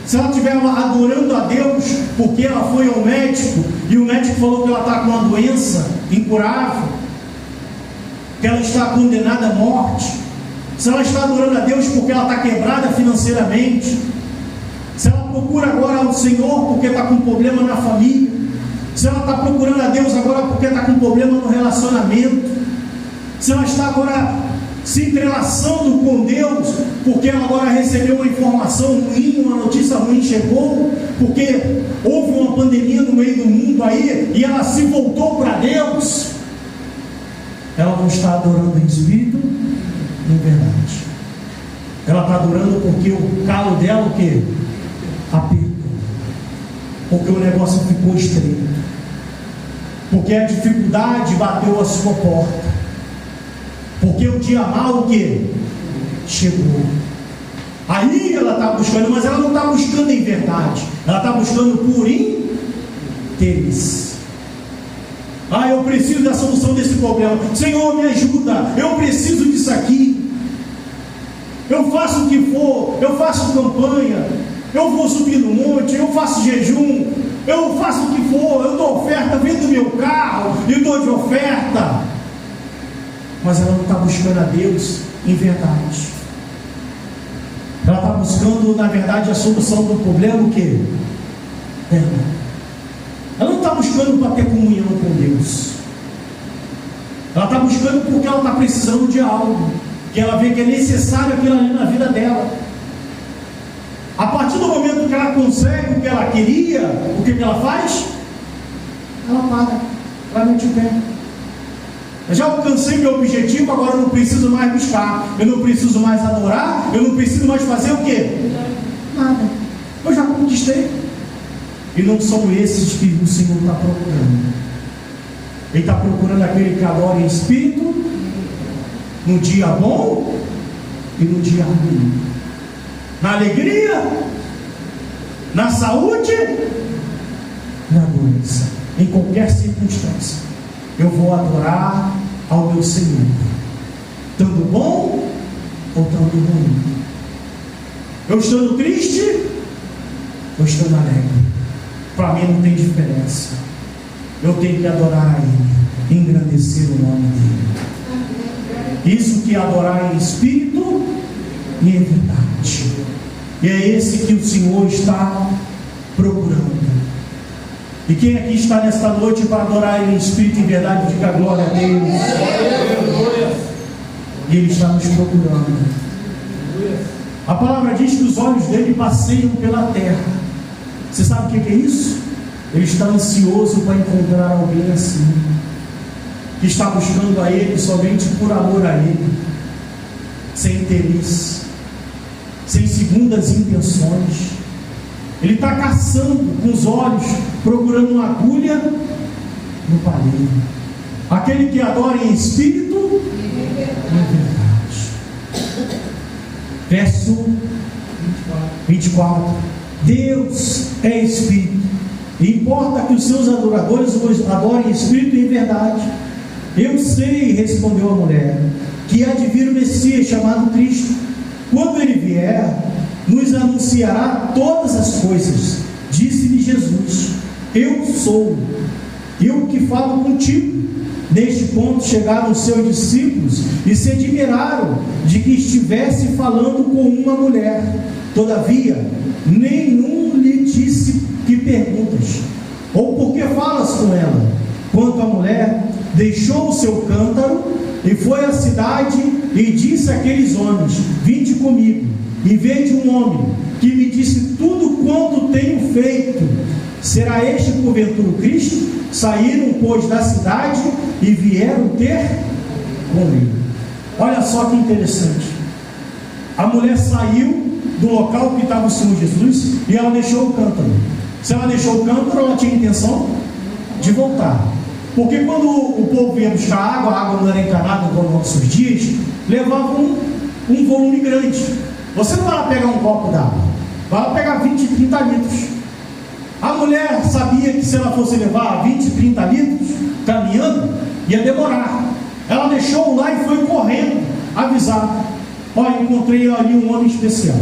Se ela estiver adorando a Deus porque ela foi ao médico e o médico falou que ela está com uma doença incurável, que ela está condenada à morte, se ela está adorando a Deus porque ela está quebrada financeiramente, se ela procura agora o Senhor porque está com problema na família, se ela está procurando a Deus agora porque está com problema no relacionamento, se ela está agora se entrelaçando com Deus porque ela agora recebeu uma informação ruim, uma notícia ruim chegou, porque houve uma pandemia no meio do mundo aí e ela se voltou para Deus, ela não está adorando em espírito nem verdade. Ela está adorando porque o calo dela o quê? Apertou, porque o negócio ficou estreito, porque a dificuldade bateu a sua porta, porque o dia mal o que? Chegou. Aí ela está buscando, mas ela não está buscando em verdade, ela está buscando por interesse. Eu preciso da solução desse problema. Senhor, me ajuda, eu preciso disso aqui. Eu faço o que for, eu faço campanha, eu vou subir no monte, eu faço jejum, eu faço o que for, eu dou oferta, vendo meu carro e dou de oferta. Mas ela não está buscando a Deus em verdade. Ela está buscando, na verdade, a solução do problema, o quê? Ela não está buscando para ter comunhão com Deus. Ela está buscando porque ela está precisando de algo, que ela vê que é necessário aquilo ali na vida dela. A partir do momento que ela consegue o que ela queria, o que ela faz? Ela para, ela mete o pé. Eu já alcancei meu objetivo, agora eu não preciso mais buscar, eu não preciso mais adorar, eu não preciso mais fazer o quê? Nada. Eu já conquistei. E não são esses que o Senhor está procurando. Ele está procurando aquele que adora em espírito, no dia bom e no dia ruim, na alegria, na saúde, na doença, em qualquer circunstância. Eu vou adorar ao meu Senhor, estando bom ou estando ruim, eu estando triste ou estando alegre. Para mim não tem diferença. Eu tenho que adorar a Ele, engrandecer o nome dEle. Isso que é adorar em espírito e em verdade. E é esse que o Senhor está procurando. E quem aqui está nesta noite para adorar Ele em espírito e em verdade, diga glória a Deus. E Ele está nos procurando. A palavra diz que os olhos dele passeiam pela terra. Você sabe o que é isso? Ele está ansioso para encontrar alguém assim, que está buscando a Ele somente por amor a Ele, sem interesse, sem segundas intenções. Ele está caçando com os olhos, procurando uma agulha no palheiro. Aquele que adora em espírito e em verdade. Verso 24. Deus é espírito, e importa que os seus adoradores o adorem em espírito e em verdade. Eu sei, respondeu a mulher, que há de vir o Messias chamado Cristo. Quando ele vier, nos anunciará todas as coisas. Disse-lhe Jesus: eu sou, eu que falo contigo. Neste ponto chegaram os seus discípulos e se admiraram de que estivesse falando com uma mulher. Todavia, nenhum lhe disse: que perguntas? Ou por que falas com ela? quanto a mulher, deixou o seu cântaro e foi à cidade e disse àqueles homens: vinde comigo e vede um homem que me disse tudo quanto tenho feito. Será este porventura o Cristo? Saíram, pois, da cidade e vieram ter com ele. Olha só que interessante. A mulher saiu do local que estava o Senhor Jesus e ela deixou o cântaro. Se ela deixou o cântaro, ela tinha intenção de voltar. Porque quando o povo ia buscar água, a água não era encanada como nossos dias, levava um volume grande. Você não vai lá pegar um copo d'água, vai lá pegar 20, 30 litros. A mulher sabia que se ela fosse levar 20, 30 litros, caminhando, ia demorar. Ela deixou lá e foi correndo avisar: olha, encontrei ali um homem especial,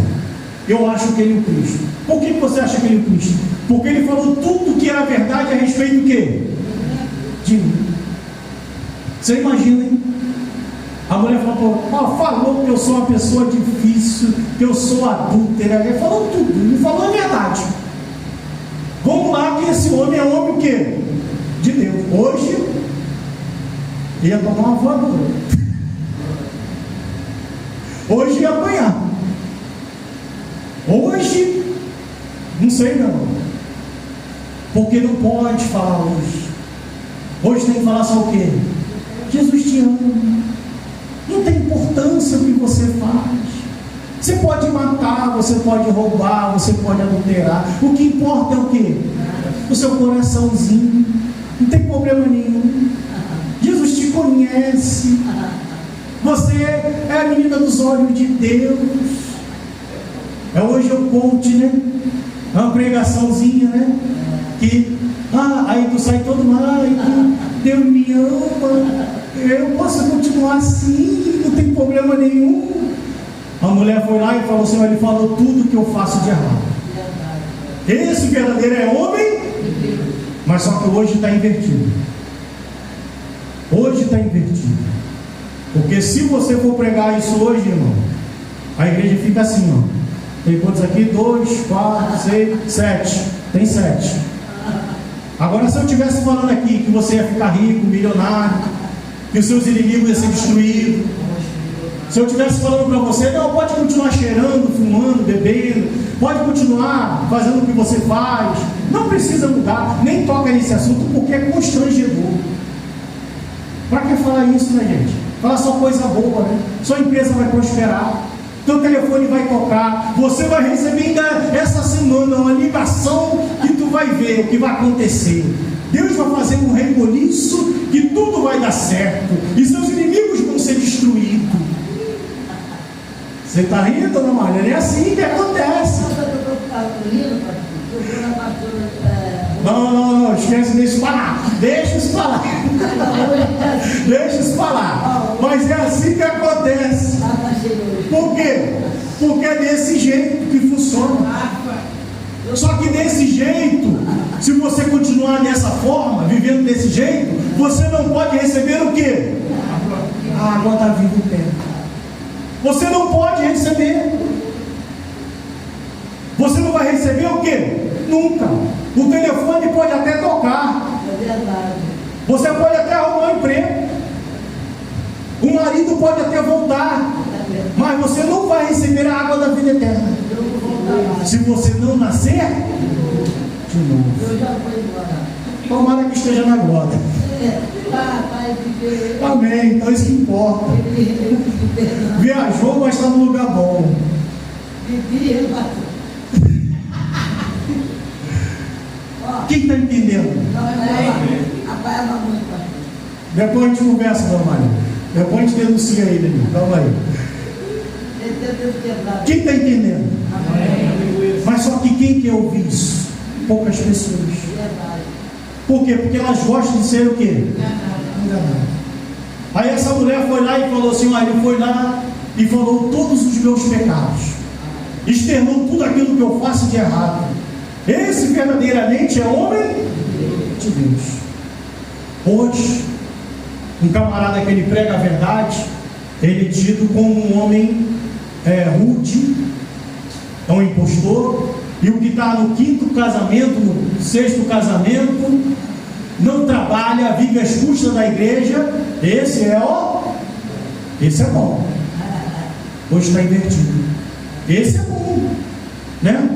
eu acho que ele é o Cristo. Por que você acha que ele é o Cristo? Porque ele falou tudo que era verdade a respeito do quê? De mim. Você imagina, hein? A mulher falou que eu sou uma pessoa difícil, que eu sou adúltera. Ele falou tudo, ele falou a verdade. Vamos lá, que esse homem é um homem o quê? De Deus. Hoje ia tomar uma voadora. Hoje ia apanhar. Hoje, não sei não. Porque não pode falar hoje. Hoje tem que falar só o quê? Jesus te ama. Não tem importância o que você faz. Você pode matar, você pode roubar, você pode adulterar. O que importa é o quê? O seu coraçãozinho. Não tem problema nenhum. Jesus te conhece. Você é a menina dos olhos de Deus. Hoje eu conto, né? É uma pregaçãozinha, né? Que, aí tu sai todo mal, Deus me ama, eu posso continuar assim, não tem problema nenhum. A mulher foi lá e falou assim: ele falou tudo que eu faço de errado. Esse verdadeiro é homem, mas só que hoje está invertido. Hoje está invertido. Porque se você for pregar isso hoje, irmão, a igreja fica assim, ó. Tem quantos aqui? 2, 4, 6, 7. Tem 7. Agora, se eu estivesse falando aqui que você ia ficar rico, milionário, que os seus inimigos iam ser destruídos, se eu estivesse falando para você: não, pode continuar cheirando, fumando, bebendo, pode continuar fazendo o que você faz, não precisa mudar, nem toca nesse assunto, porque é constrangedor. Para que falar isso, né, gente? Falar só coisa boa, né? Sua empresa vai prosperar, teu telefone vai tocar, você vai receber ainda essa semana uma ligação que tu vai ver o que vai acontecer. Deus vai fazer um reboliço que tudo vai dar certo e seus inimigos vão ser destruídos. Você está rindo, dona Maria? É assim que acontece. Não, esquece, deixa isso falar. Deixa isso falar. Deixa isso falar. Mas é assim que acontece. Por quê? Porque é desse jeito que funciona. Só que desse jeito, se você continuar dessa forma, vivendo desse jeito, você não pode receber o quê? A água da vida eterna. Você não pode receber. Você não vai receber o quê? Nunca. O telefone pode até tocar. É verdade. Você pode até arrumar um emprego. O marido pode até voltar. Mas você não vai receber a água da vida eterna. Se você não nascer de novo. Eu já vou embora. Tomara que esteja na glória. Amém. Então isso que importa. Viajou, mas está no lugar bom. Quem está entendendo? Depois a gente conversa, dona Maria. Depois a gente denuncia ele ali. Calma aí. Quem está entendendo? Mas só que quem quer ouvir isso? Poucas pessoas. Por quê? Porque elas gostam de ser o quê? Enganadas. Aí essa mulher foi lá e falou assim: ele foi lá e falou todos os meus pecados, externou tudo aquilo que eu faço de errado. Esse verdadeiramente é homem de Deus. Hoje, um camarada que ele prega a verdade, ele é tido como um homem rude, é um impostor. E o que está no 5º casamento, no 6º casamento, não trabalha, vive às custas da igreja, esse é bom. Hoje está invertido. Esse é bom, né?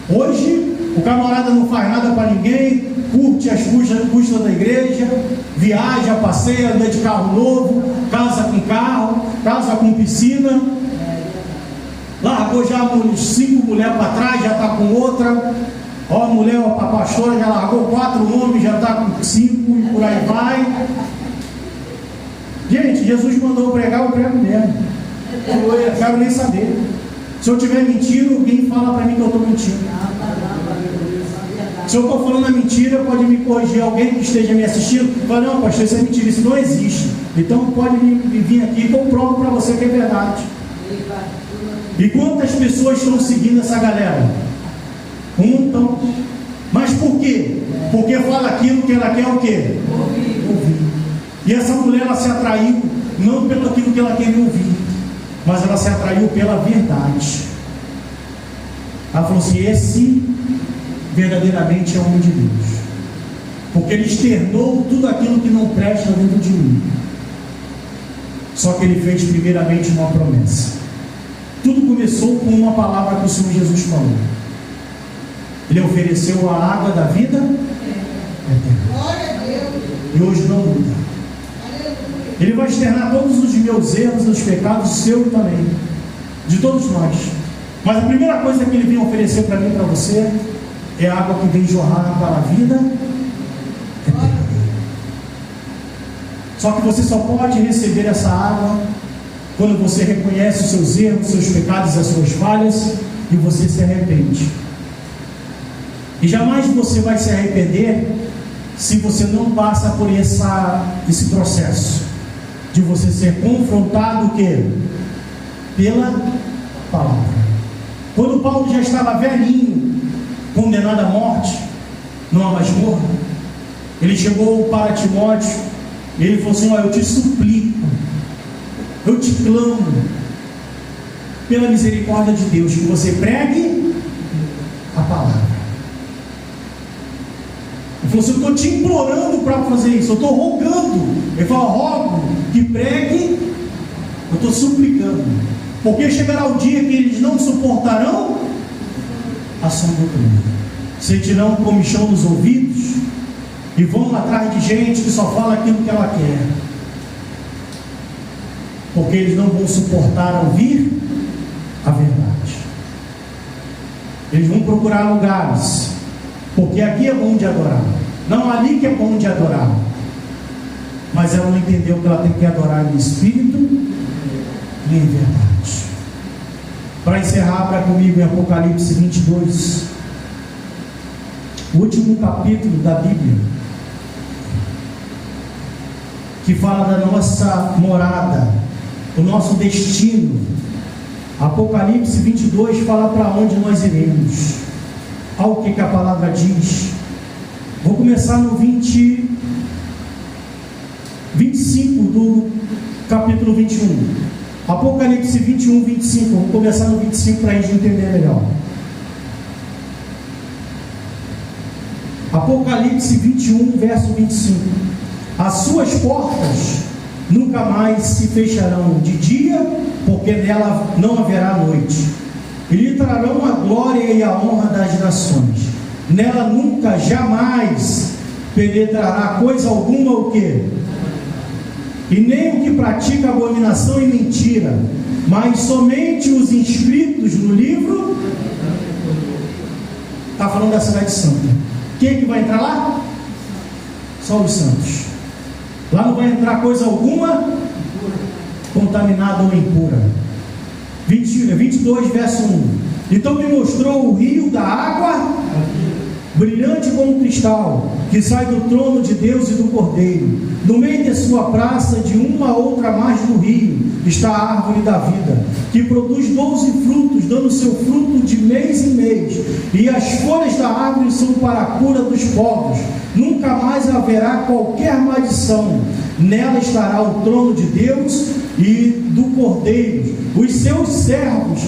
Hoje o camarada não faz nada para ninguém, curte as custas da igreja, viaja, passeia, anda de carro novo, casa com carro, casa com piscina, largou já 5 mulheres para trás, já está com outra. Ó, a mulher, a pastora já largou 4 homens, já está com 5 e por aí vai. Gente, Jesus mandou pregar, eu prego mesmo. Eu não quero nem saber. Se eu estiver mentindo, alguém fala para mim que eu estou mentindo. Se eu estou falando a mentira, pode me corrigir alguém que esteja me assistindo. Fala, não, pastor, isso é mentira, isso não existe. Então pode vir aqui que eu provo para você que é verdade. E quantas pessoas estão seguindo essa galera? Um montão. Mas por quê? Porque fala aquilo que ela quer o quê? Ouvir. E essa mulher, ela se atraiu não pelo aquilo que ela queria ouvir, mas ela se atraiu pela verdade. Ela falou assim: esse verdadeiramente é o homem de Deus, porque ele externou tudo aquilo que não presta dentro de mim. Só que ele fez primeiramente uma promessa. Tudo começou com uma palavra que o Senhor Jesus falou. Ele ofereceu a água da vida eterna. E hoje não muda. Ele vai externar todos os meus erros, os pecados, o seu também, de todos nós. Mas a primeira coisa que ele vem oferecer para mim e para você é a água que vem jorrar para a vida eterna. Só que você só pode receber essa água quando você reconhece os seus erros, os seus pecados, as suas falhas, e você se arrepende. E jamais você vai se arrepender se você não passa por esse processo de você ser confrontado o quê? Pela palavra. Quando Paulo já estava velhinho, condenado à morte, numa masmorra, ele chegou para Timóteo e ele falou assim: eu te suplico, eu te clamo, pela misericórdia de Deus, que você pregue a palavra. Ele falou assim: eu estou te implorando para fazer isso, eu estou rogando. Ele falou: rogo que pregue, eu estou suplicando, porque chegará o dia que eles não suportarão a sã doutrina, sentirão comichão nos ouvidos e vão atrás de gente que só fala aquilo que ela quer, porque eles não vão suportar ouvir a verdade. Eles vão procurar lugares, porque aqui é bom de adorar, não ali que é bom de adorar. Mas ela não entendeu que ela tem que adorar em espírito e em verdade. Para encerrar, abra comigo em Apocalipse 22, o último capítulo da Bíblia, que fala da nossa morada, o nosso destino. Apocalipse 22 fala para onde nós iremos. Olha o que a palavra diz. Vou começar no 25 do capítulo 21. Apocalipse 21, 25. Vou começar no 25 para a gente entender melhor. Apocalipse 21, verso 25. As suas portas nunca mais se fecharão de dia, porque nela não haverá noite. E lhe trarão a glória e a honra das nações. Nela nunca, jamais penetrará coisa alguma o quê? E nem o que pratica abominação e mentira, mas somente os inscritos no livro. Está falando da cidade santa. Quem é que vai entrar lá? Só os santos. Lá não vai entrar coisa alguma contaminada ou impura. 22, verso 1. Então me mostrou o rio da água, brilhante como cristal, que sai do trono de Deus e do Cordeiro. No meio de sua praça, de uma a outra margem do rio, está a árvore da vida, que produz 12 frutos, dando seu fruto de mês em mês. E as folhas da árvore são para a cura dos povos. Nunca mais haverá qualquer maldição. Nela estará o trono de Deus e do Cordeiro. Os seus servos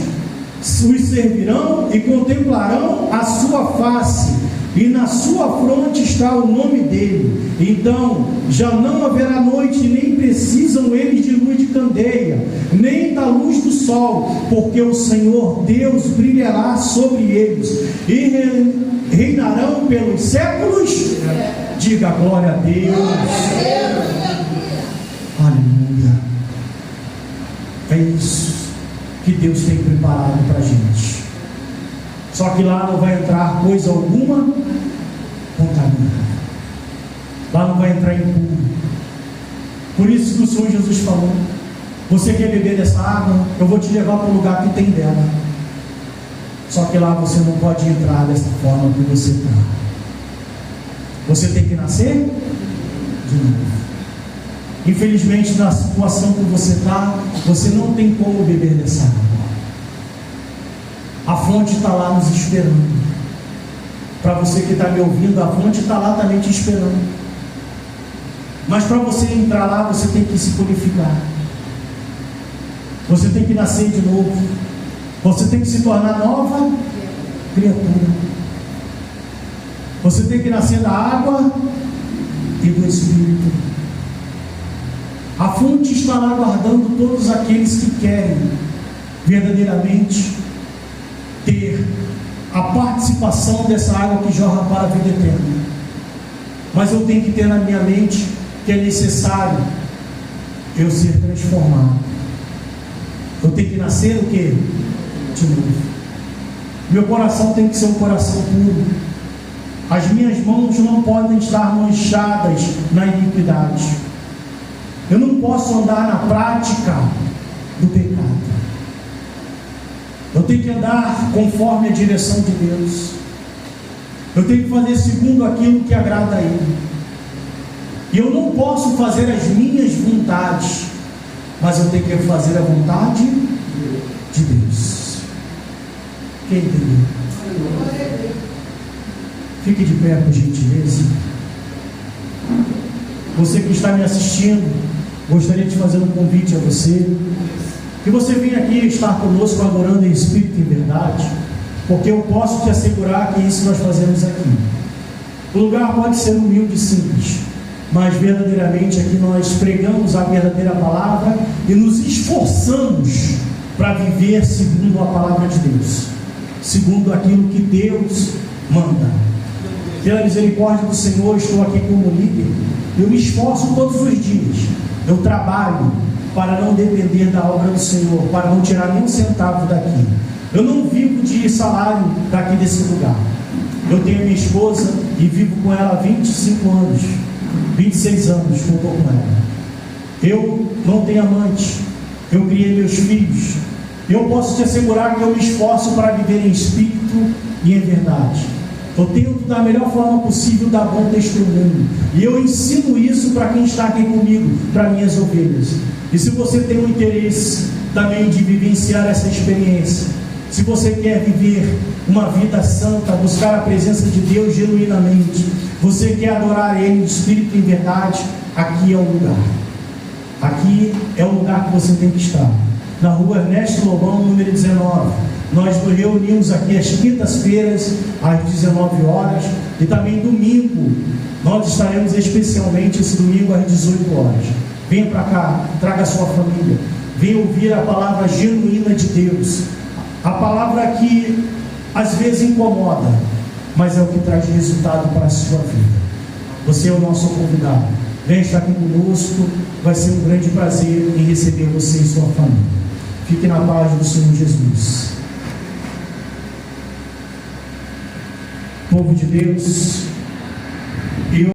os servirão e contemplarão a sua face, e na sua fronte está o nome dele. Então já não haverá noite, nem precisam eles de luz de candeia, nem da luz do sol, porque o Senhor Deus brilhará sobre eles, e reinarão pelos séculos. Diga glória a Deus. Aleluia. É isso que Deus tem preparado para a gente. Só que lá não vai entrar coisa alguma contaminada. Lá não vai entrar impuro. Por isso que o Senhor Jesus falou: você quer beber dessa água? Eu vou te levar para o lugar que tem dela. Só que lá você não pode entrar dessa forma que você está. Você tem que nascer de novo. Infelizmente, na situação que você está, você não tem como beber dessa água. A fonte está lá nos esperando. Para você que está me ouvindo, a fonte está lá também te esperando. Mas para você entrar lá, você tem que se purificar. Você tem que nascer de novo. Você tem que se tornar nova criatura. Você tem que nascer da água e do Espírito. A fonte está lá guardando todos aqueles que querem verdadeiramente ter a participação dessa água que jorra para a vida eterna. Mas eu tenho que ter na minha mente que é necessário eu ser transformado. Eu tenho que nascer o quê? De novo. Meu coração tem que ser um coração puro. As minhas mãos não podem estar manchadas na iniquidade. Eu não posso andar na prática do pecado. Eu tenho que andar conforme a direção de Deus. Eu tenho que fazer segundo aquilo que agrada a Ele. E eu não posso fazer as minhas vontades, mas eu tenho que fazer a vontade de Deus. Quem entendeu? Fique de pé, por gentileza. Você que está me assistindo, gostaria de fazer um convite a você, que você venha aqui estar conosco adorando em espírito e em verdade, porque eu posso te assegurar que isso nós fazemos aqui. O lugar pode ser humilde e simples, mas verdadeiramente aqui nós pregamos a verdadeira palavra e nos esforçamos para viver segundo a palavra de Deus, segundo aquilo que Deus manda. Pela misericórdia do Senhor, estou aqui como líder. Eu me esforço todos os dias. Eu trabalho para não depender da obra do Senhor, para não tirar nem um centavo daqui. Eu não vivo de salário daqui desse lugar. Eu tenho minha esposa e vivo com ela há 25 anos, 26 anos que eu estou com ela. Eu não tenho amante. Eu criei meus filhos. Eu posso te assegurar que eu me esforço para viver em espírito e em verdade. Eu tento da melhor forma possível dar bom testemunho. E eu ensino isso para quem está aqui comigo, para minhas ovelhas. E se você tem um interesse também de vivenciar essa experiência, se você quer viver uma vida santa, buscar a presença de Deus genuinamente, você quer adorar Ele em espírito e em verdade, aqui é o lugar. Aqui é o lugar que você tem que estar. Na rua Ernesto Lobão, número 19. Nós nos reunimos aqui às quintas-feiras, às 19 horas, e também domingo. Nós estaremos especialmente esse domingo às 18 horas. Venha para cá, traga a sua família. Venha ouvir a palavra genuína de Deus. A palavra que às vezes incomoda, mas é o que traz resultado para a sua vida. Você é o nosso convidado. Venha estar aqui conosco. Vai ser um grande prazer em receber você e sua família. Fique na paz do Senhor Jesus. Povo de Deus, eu